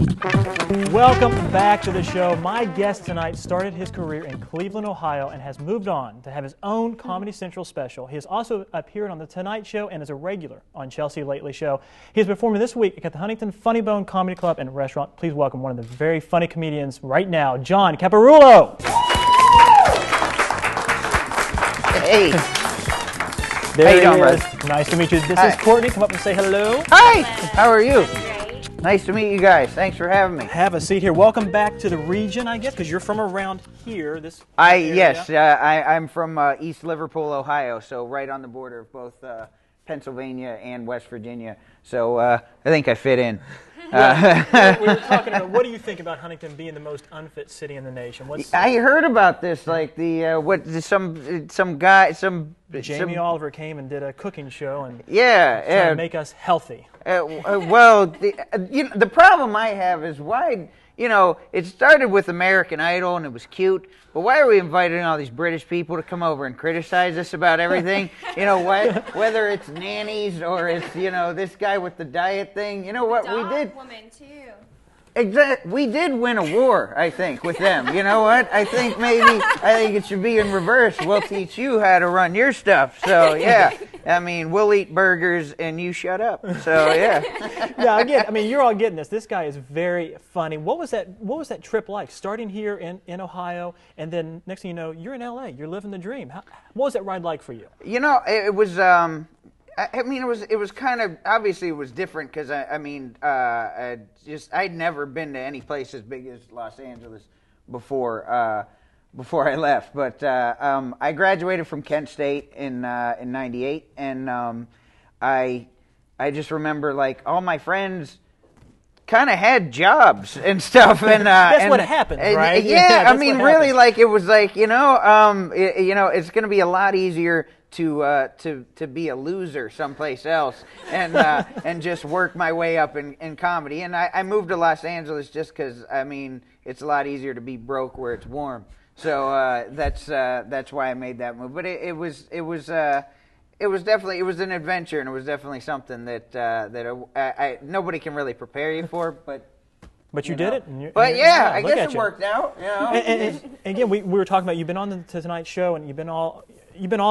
Welcome back to the show. My guest tonight started his career in Cleveland, Ohio, and has moved on to have his own Comedy Central special. He has also appeared on The Tonight Show and is a regular on Chelsea Lately Show. He is performing this week at the Huntington Funny Bone Comedy Club and Restaurant. Please welcome one of the very funny comedians right now, John Caparulo. Hey. There How you doing, is. bud? Nice to meet you. This Hi. is Courtney. Come up and say hello. Hi. How are you? Great. Nice to meet you guys. Thanks for having me. Have a seat here. Welcome back to the region, I guess, because you're from around here. This area. Yes, I'm from East Liverpool, Ohio, so right on the border of both Pennsylvania and West Virginia. So I think I fit in. We were talking about, what do you think about Huntington being the most unfit city in the nation? I heard about this, like some guy, Jamie Oliver came and did a cooking show and yeah, trying to make us healthy. Well, the problem I have is why, it started with American Idol and it was cute, but why are we inviting all these British people to come over and criticize us about everything? Whether it's nannies or it's, this guy with the diet thing. You know what we did? Woman too. Exactly. We did win a war, I think, with them. You know what? I think it should be in reverse. We'll teach you how to run your stuff. So, yeah. I mean, we'll eat burgers and you shut up. So, yeah. Yeah, I mean, you're all getting this. This guy is very funny. What was that trip like? Starting here in Ohio, and then next thing you know, you're in LA. You're living the dream. What was that ride like for you? It was... it was kind of, obviously it was different because, I'd never been to any place as big as Los Angeles before I left. But I graduated from Kent State in '98, and I just remember, like, all my friends kind of had jobs and stuff, and that's what happened, right? Yeah, I mean, really, like, it was like, it's going to be a lot easier to be a loser someplace else and just work my way up in comedy. And I moved to Los Angeles just because, it's a lot easier to be broke where it's warm. So that's why I made that move. But it was definitely, it was an adventure, and it was definitely something that nobody can really prepare you for, but you did it. But yeah, I guess it worked out. And again, we were talking about, you've been on the Tonight Show, and you've been all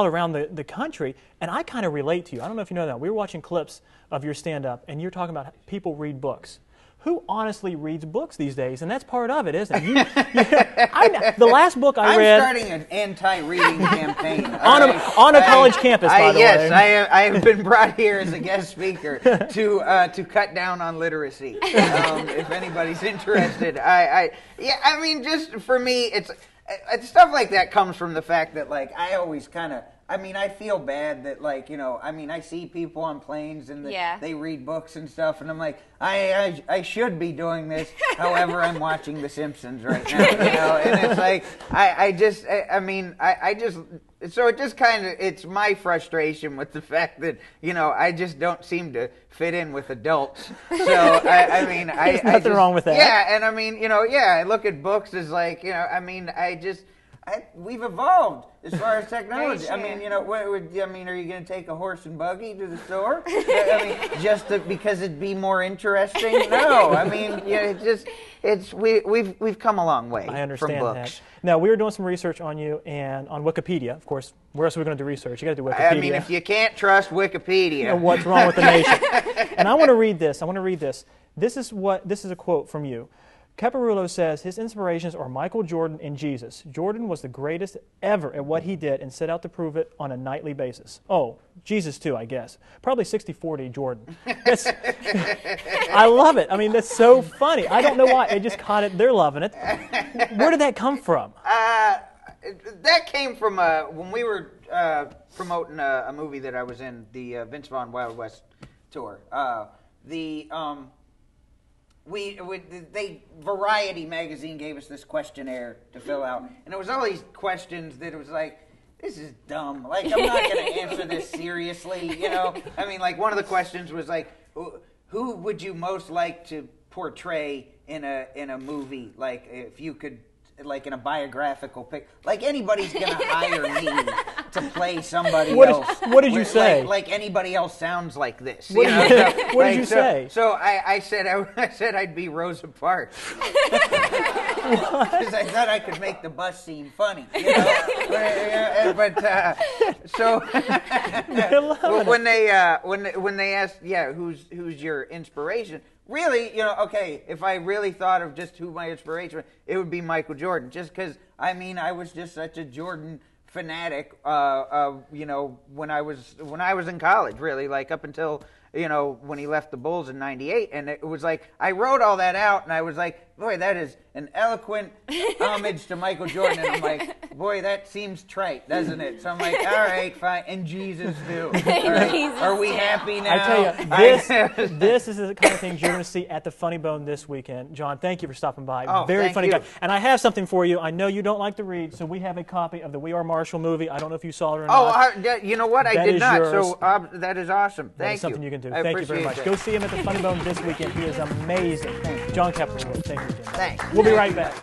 around the country, and I kind of relate to you. I don't know if you know that. We were watching clips of your stand-up, and you're talking about people read books. Who honestly reads books these days? And that's part of it, isn't it? The last book I read... I'm starting an anti-reading campaign. On a college campus, by the way. Yes, I have been brought here as a guest speaker to cut down on literacy. If anybody's interested. Just for me, it's stuff like that comes from the fact that, like, I always kind of... I feel bad that, like, I see people on planes and they read books and stuff, and I'm like, I should be doing this. However, I'm watching The Simpsons right now, and it's like, so it just kind of, it's my frustration with the fact that, I just don't seem to fit in with adults. So, There's nothing wrong with that. Yeah, and I look at books as like, we've evolved as far as technology. Sure. Are you going to take a horse and buggy to the store? Because it'd be more interesting? No, we've come a long way. I understand from books. that. Now, we were doing some research on you and on Wikipedia, of course. Where else are we going to do research? You got to do Wikipedia. If you can't trust Wikipedia, what's wrong with the nation? And I want to read this. This is a quote from you. Caparulo says his inspirations are Michael Jordan and Jesus. Jordan was the greatest ever at what he did and set out to prove it on a nightly basis. Oh, Jesus too, I guess. Probably 60-40 Jordan. I love it. That's so funny. I don't know why. They just caught it. They're loving it. Where did that come from? That came from when we were promoting a movie that I was in, the Vince Vaughn Wild West tour. Variety magazine gave us this questionnaire to fill out, and it was all these questions that it was like, this is dumb. Like, I'm not going to answer this seriously, Like, one of the questions was like, who would you most like to portray in a movie? Like, if you could, like, in a biographical pic, like, anybody's going to hire me. to play somebody else. What did you Like- say? Like anybody else sounds like this. What you did know? you- what did you say? So I said I'd be Rosa Parks. Because I thought I could make the bus scene funny. You know? So when they asked, who's your inspiration? Really, okay, if I really thought of just who my inspiration was, it would be Michael Jordan. Just because, I was just such a Jordan fanatic, when I was in college, really, like up until, when he left the Bulls in '98. And it was like, I wrote all that out, and I was like, boy, that is an eloquent homage to Michael Jordan. And I'm like, boy, that seems trite, doesn't it? So I'm like, all right, fine. And Jesus too. Right? Are we happy now? I tell you, this is the kind of things you're going to see at the Funny Bone this weekend. John, thank you for stopping by. Oh, Very funny you. guy. And I have something for you. I know you don't like to read, so we have a copy of the We Are Marshall movie. I don't know if you saw it or not. Oh, you know what? I That did is not. yours. So that is awesome. That Thank is something you can do. I Thank you very much. appreciate Go that. see him at the Funny Bone this weekend. He is amazing. John Caparulo. Thank you, Jim. Thanks. We'll be right back.